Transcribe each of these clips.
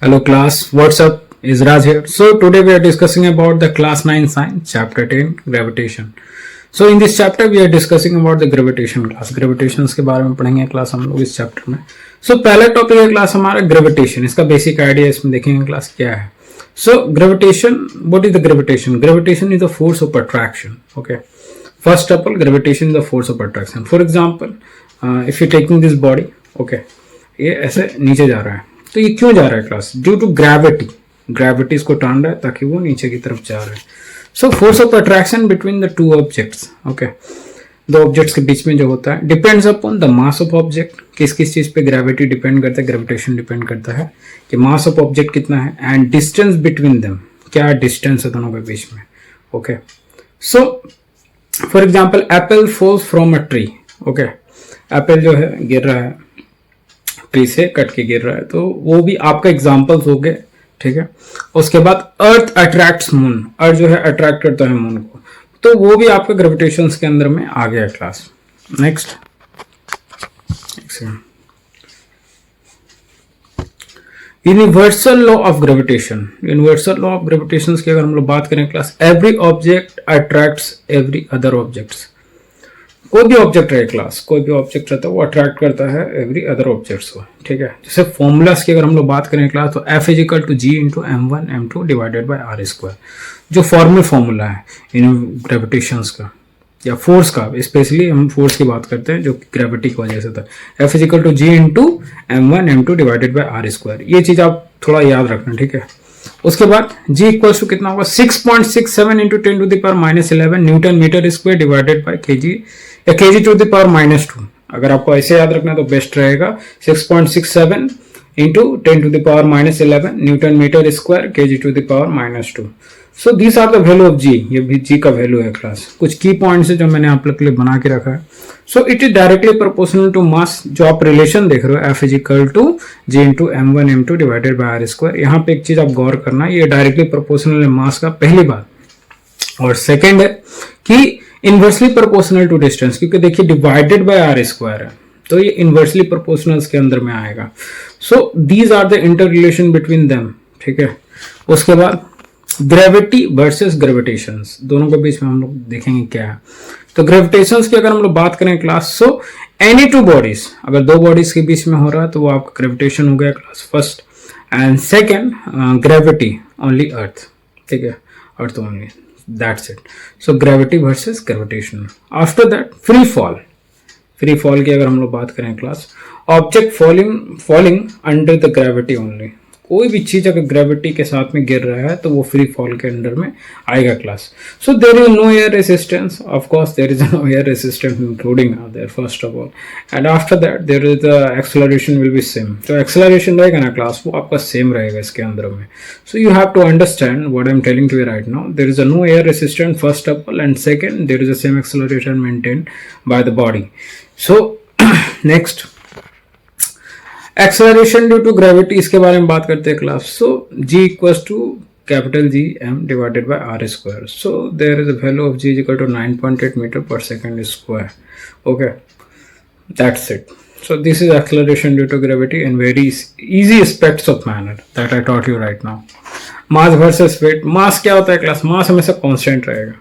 Hello class, what's up? Is Raj here. So today we are discussing about the class 9 science chapter 10 gravitation. So in this chapter we are discussing about the gravitation class. Gravitations के बारे में पढ़ेंगे class हम लोग इस chapter में. So पहला topic है क्लास हमारा ग्रेविटेशन. इसका बेसिक आइडिया इसमें देखेंगे क्लास क्या है. So gravitation, what is the gravitation? Gravitation is the force of attraction. Okay. First of all, gravitation is the force of attraction. For example, if you taking this body, okay, ये ऐसे नीचे जा रहा है. तो ये क्यों जा रहा है class? Due to gravity. Gravity इसको टान रहा है ताकि वो नीचे की तरफ जा रहा है. So force of attraction between the two objects. Okay, दो ऑब्जेक्ट्स के बीच में जो होता है depends upon the mass of object. किस किस चीज पे ग्रेविटी डिपेंड करता है? ग्रेविटेशन डिपेंड करता है कि मास ऑफ ऑब्जेक्ट कितना है एंड डिस्टेंस बिटवीन देम. क्या डिस्टेंस है दोनों के बीच में? Okay, so for example Apple falls from a tree. Okay, Apple जो है गिर रहा है, ट्री से कट के गिर रहा है, तो वो भी आपका एग्जाम्पल्स हो गए. ठीक है, उसके बाद अर्थ अट्रैक्ट्स मून. अर्थ जो है अट्रैक्ट करता है मून को, तो वो भी आपके ग्रेविटेशन के अंदर में आ गया class. Next, universal law of gravitation. Universal law of gravitation की अगर हम लोग बात करें class, every object attracts every other objects. कोई भी ऑब्जेक्ट रहे क्लास, कोई भी ऑब्जेक्ट रहता है वो अट्रैक्ट करता है एवरी अदर ऑब्जेक्ट्स को. ठीक है, जैसे फॉर्मूलास की अगर हम लोग बात करें क्लास, तो F is equal to G into M1 M2 divided by R square. जो फॉर्मल फॉर्मूला है इन ग्रेविटेशंस का या फोर्स का, स्पेशली हम फोर्स की बात करते हैं जो ग्रेविटी की वजह से था. F is equal to G into M1 M2 divided by R square. ये चीज आप थोड़ा याद रखना. ठीक है, उसके बाद G इक्वल्स टू कितना होगा? 6.67 into 10 to the power minus 11 newton metre square divided by KG या KG to the power minus 2. अगर आपको ऐसे याद रखना तो बेस्ट रहेगा. 6.67 into 10 to the power minus 11 newton metre square KG to the power minus 2. So these are the value of G. ये भी G का वैल्यू है क्लास. कुछ की पॉइंट्स है जो मैंने आप लोग के लिए बना के रखा है. So it is directly proportional to mass. जो आप रिलेशन देख रहे हो F is equal to G into M1 M2 divided by R square. यहाँ पे एक चीज आप गौर करना, ये डायरेक्टली प्रोपोर्शनल है मास का, पहली बात. और सेकेंड है कि इनवर्सली प्रोपोर्शनल टू डिस्टेंस, क्योंकि देखिए डिवाइडेड बाय आर स्क्वायर है तो ये इनवर्सली प्रोपोर्शनल के अंदर में आएगा. So these are the interrelation between them. ठीक है, उसके बाद ग्रेविटी वर्सेस ग्रेविटेशंस, दोनों के बीच में हम लोग देखेंगे क्या है. तो ग्रेविटेशंस की अगर हम लोग बात करें class, so any two bodies, अगर दो बॉडीज के बीच में हो रहा है तो वो आपका ग्रेविटेशन हो गया class first. And second, gravity only earth. ठीक है, earth only, that's it. So gravity versus gravitation. After that, free fall. Free fall की अगर हम लोग बात करें class, object falling under the gravity only. कोई भी चीज अगर ग्रेविटी के साथ में गिर रहा है तो वो फ्री फॉल के अंडर में आएगा class. So there is no air resistance. Of course there is no air resistance including there first of all. And after that there is the acceleration will be same. तो acceleration रहेगा ना class, वो आपका same रहेगा इसके अंदर में. So you have to understand what I am telling to you right now. There is no air resistance first of all, and second there is the same acceleration maintained by the body. So next, acceleration due to gravity, इसके बारे में बात करते हैं class. So G equals to capital G M divided by R square. So there is a value of G is equal to 9.8 metre पर second square. Okay, that's it. So this is acceleration due to gravity in very easy aspects of manner that I taught you right now. Mass versus weight. Mass क्या होता है class? Mass हमेशा constant रहेगा.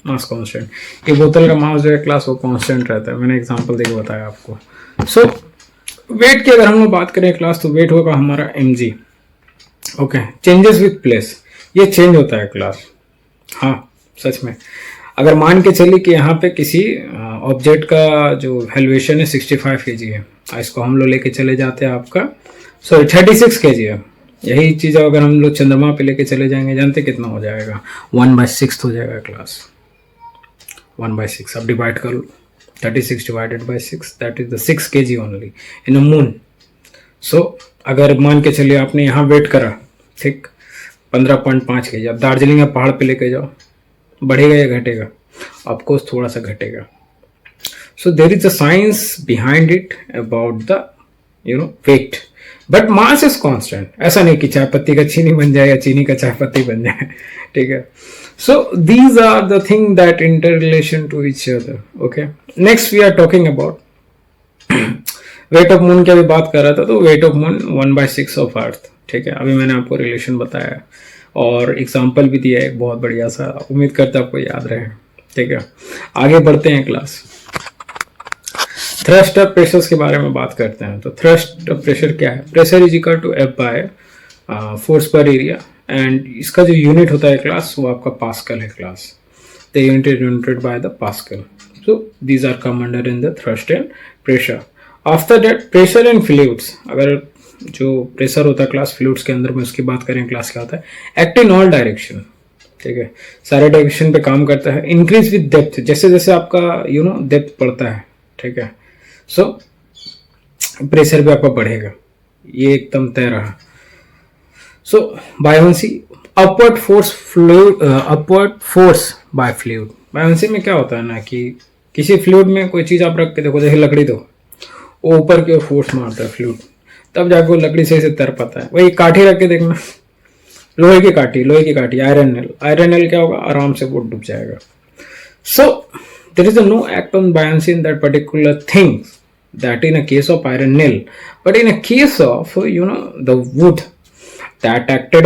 Mass constant. ये बोतल का मास जो है क्लास वो कांस्टेंट रहता है. मैंने एग्जांपल देके बताया आपको. सो वेट की अगर हम लोग बात करें क्लास, तो वेट होगा हमारा mg. Okay, changes with place, ये चेंज होता है क्लास. हाँ, सच में अगर मान के चलिए कि यहाँ पे किसी ऑब्जेक्ट का जो एलिवेशन है 65 kg है, इसको हम लोग लेके चले जाते हैं आपका 36 kg है. यही चीज़ अगर हम लोग चंद्रमा पे लेके चले जाएंगे, जानते कितना हो जाएगा? 1/6 हो जाएगा क्लास. 1/6 अब डिवाइड कर लो. 36 divided by 6, that is the 6 kg only in a moon. So अगर मान के चलिए आपने यहाँ वेट करा, ठीक, 15.5 kg, अब दार्जिलिंग या पहाड़ पे लेके जाओ, बढ़ेगा या घटेगा? आपको थोड़ा सा घटेगा. So there is a science behind it about the weight, but mass is constant. ऐसा नहीं कि चाय पत्ती का चीनी बन जाए या चीनी का चाय पत्ती बन जाए. ठीक है, so these are the things that interrelation to each other. Okay, next we are talking about weight of moon की अभी बात कर रहा था. तो weight of moon 1/6 of earth. ठीक है, अभी मैंने आपको रिलेशन बताया और एग्जाम्पल भी दिया है एक बहुत बढ़िया सा, उम्मीद करता आपको याद रहे। ठीक है, आगे बढ़ते हैं क्लास। थ्रस्ट ऑफ प्रेशर्स के बारे में बात करते हैं। तो थ्रस्ट ऑफ प्रेशर क्या है? Pressure is equal to F by force पर एरिया, एंड इसका जो यूनिट होता है क्लास वो आपका पास्कल है class. The unit is united by the pascal. So these are come under in the thrust and pressure. After that pressure in fluids, अगर जो प्रेशर होता है क्लास फ्लूइड्स के अंदर में उसकी बात करें क्लास क्या होता है? Act in all direction. ठीक है, सारे डायरेक्शन पे काम करता है। इंक्रीज विद डेप्थ, जैसे जैसे आपका डेप्थ बढ़ता है। ठीक है, सो प्रेशर भी आपका बढ़ेगा, ये एकदम तय रहा। So buoyancy, upward force fluid, upward force by fluid. Buoyancy में क्या होता है ना कि किसी फ्लूइड में कोई चीज आप रख के देखो, जैसे लकड़ी दो, वो ऊपर की ओर फोर्स मारता है फ्लूइड, तब जाके वो लकड़ी से तर पाता है। वही काठी रख के देखना, लोहे की काठी, आयरन नेल क्या होगा? आराम से वो डूब जाएगा। सो there is no act on buoyancy in that particular thing, that in a case of iron nail, but in a case of the wood that acted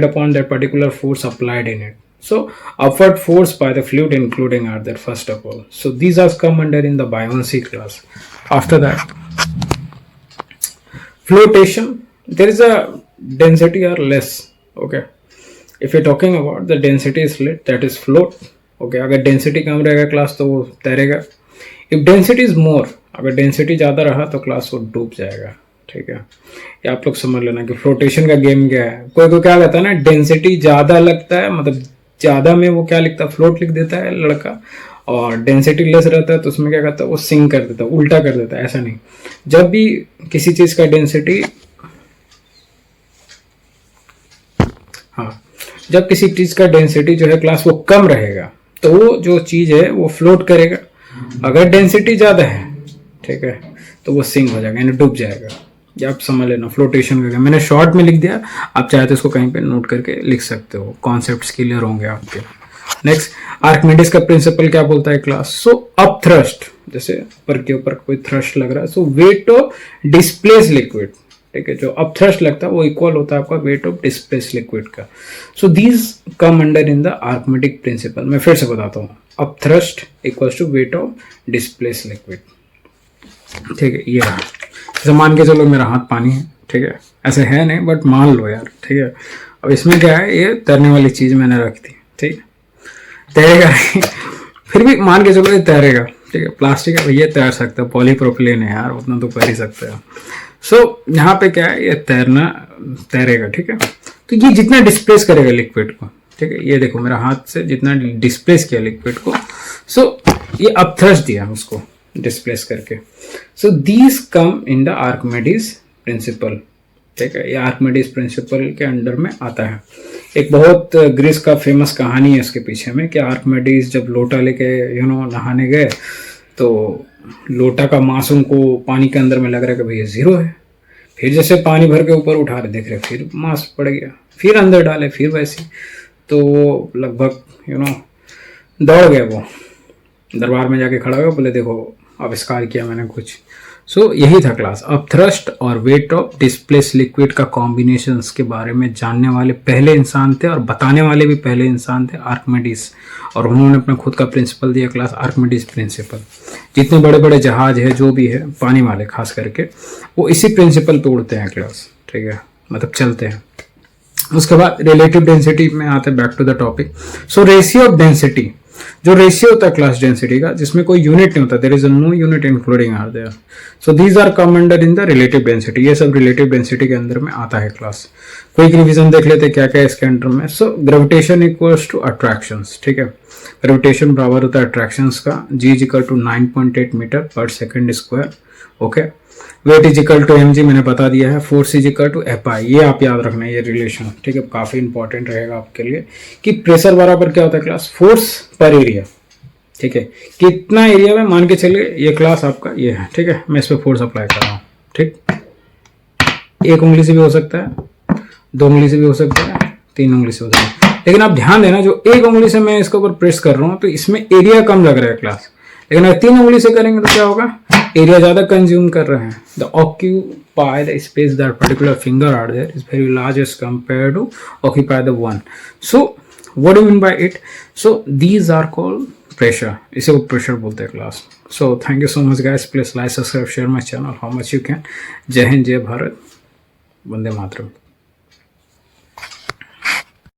upon that particular force applied in it. So upward force by the fluid including are there first of all. So these are come under in the buoyancy class. After that, flotation, there is a density or less. Okay, if you're talking about the density is lit, that is float. Okay, अगर density कम रहेगा class तो वो तैरेगा। If density is more, अगर density ज़्यादा रहा तो class वो डूब जाएगा। ठीक है, ये आप लोग समझ लेना कि फ्लोटेशन का गेम क्या है। कोई को क्या कहता है ना, डेंसिटी ज़्यादा लगता है, मतलब ज़्यादा में वो क्या लिखता है? फ्लोट लिख देता है लड़का, और डेंसिटी लेस रहता है तो उसमें क्या कहता है? वो सिंक कर देता है, उल्टा कर देता है। ऐसा नहीं, जब भी किसी चीज़ का डेंसिटी, हाँ, जब किसी चीज का डेंसिटी जो है क्लास वो कम रहेगा तो वो जो चीज है वो फ्लोट करेगा। अगर डेंसिटी ज्यादा है, ठीक है, तो वो सिंक हो जाएगा, यानी डूब जाएगा। ये आप समझ लेना फ्लोटेशन का। मैंने शॉर्ट में लिख दिया, आप चाहे तो इसको कहीं पे नोट करके लिख सकते हो, कॉन्सेप्ट्स क्लियर होंगे आपके। नेक्स्ट, आर्किमिडीज का प्रिंसिपल क्या बोलता है क्लास? सो अप थ्रस्ट, जैसे ऊपर के ऊपर कोई थ्रस्ट लग रहा है, सो वेट ऑफ डिस्प्लेस लिक्विड। ठीक है, जो अप थ्रस्ट लगता है वो इक्वल होता है आपका वेट ऑफ डिस्प्लेस लिक्विड का। So these come under in the Archimedes principle. मैं फिर से बताता हूँ, up thrust equals to weight of displace liquid. ठीक है, ये जैसे मान के चलो मेरा हाथ पानी है, ठीक है, ऐसे है नहीं बट मान लो यार। ठीक है, अब इसमें क्या है, ये तैरने वाली चीज मैंने रख दी, ठीक है, तैरेगा नहीं फिर भी मान के चलो ये तैरेगा। ठीक है, प्लास्टिक है भैया, तैर सकता है, पॉलीप्रोपिलीन है यार, उतना तो कर ही सकते हैं। सो यहाँ पे क्या है, ये तैरेगा। ठीक है, तो ये जितना डिस्प्लेस करेगा लिक्विड को, ठीक है, ये देखो मेरा हाथ से जितना डिस्प्लेस किया लिक्विड को, सो ये अप थ्रस्ट दिया उसको डिस्प्लेस करके। सो these come in the Archimedes principal. ठीक है, ये आर्किमिडीज प्रिंसिपल के अंडर में आता है। एक बहुत ग्रीस का फेमस कहानी है इसके पीछे में कि आर्किमिडीज जब लोटा लेके नहाने गए तो लोटा का मास उनको पानी के अंदर में लग रहा है कि भैया जीरो है। फिर जैसे पानी भर के ऊपर उठा रहे, देख रहे फिर मास पड़ गया, फिर अंदर डाले, फिर वैसे, तो लगभग दौड़ गए। वो दरबार में जाके खड़ा हुआ, बोले देखो आविष्कार किया मैंने कुछ। सो यही था क्लास। अब थ्रस्ट और वेट ऑफ डिस्प्लेस लिक्विड का कॉम्बिनेशंस के बारे में जानने वाले पहले इंसान थे और बताने वाले भी पहले इंसान थे, आर्किमिडीज। और उन्होंने अपना खुद का प्रिंसिपल दिया क्लास, आर्किमिडीज प्रिंसिपल। जितने बड़े बड़े जहाज है, जो भी है, पानी वाले खास करके, वो इसी प्रिंसिपल पे उड़ते हैं क्लास। ठीक है, मतलब चलते हैं। उसके बाद रिलेटिव डेंसिटी में आते हैं, back to the topic. So ratio of density, जो रेशियो होता है क्लास डेंसिटी का, जिसमें कोई यूनिट नहीं होता, there is no unit including are there, so these are come under in the relative density. ये सब रिलेटिव डेंसिटी के अंदर में आता है क्लास। क्विक रिवीजन देख लेते क्या क्या इसके अंडर में। So gravitation equals to attractions. ठीक है, ग्रेविटेशन बराबर होता है अट्रैक्शंस का, g is equal to 9.8 metre पर second square. Okay, weight is equal to mg मैंने बता दिया है, force is equal to fi, ये आप याद रखना है, ये रिलेशन। ठीक है, काफी इंपॉर्टेंट रहेगा आपके लिए कि प्रेशर बराबर क्या होता है क्लास, फोर्स पर एरिया। ठीक है, कितना एरिया में, मान के चलिए ये क्लास आपका ये है, ठीक है, मैं इस पर फोर्स अप्लाई कर रहा हूँ। ठीक, एक उंगली से भी हो सकता है, दो उंगली से भी हो सकता है, तीन उंगली से हो सकता है, लेकिन आप ध्यान देना, जो एक उंगली से मैं इसके ऊपर प्रेस कर रहा हूँ तो इसमें एरिया कम लग रहा है क्लास, लेकिन अगर तीन उंगली से करेंगे तो क्या होगा, एरिया ज़्यादा कंज्यूम कर रहे हैं, the occupy the space that particular finger are there is very large as compare to occupy the one. So what do mean by it? So these are called pressure. इसे को pressure बोलते हैं class. So thank you so much guys. Please like, subscribe, share my channel how much you can. जय हिंद, जय भारत, वंदे मातरम.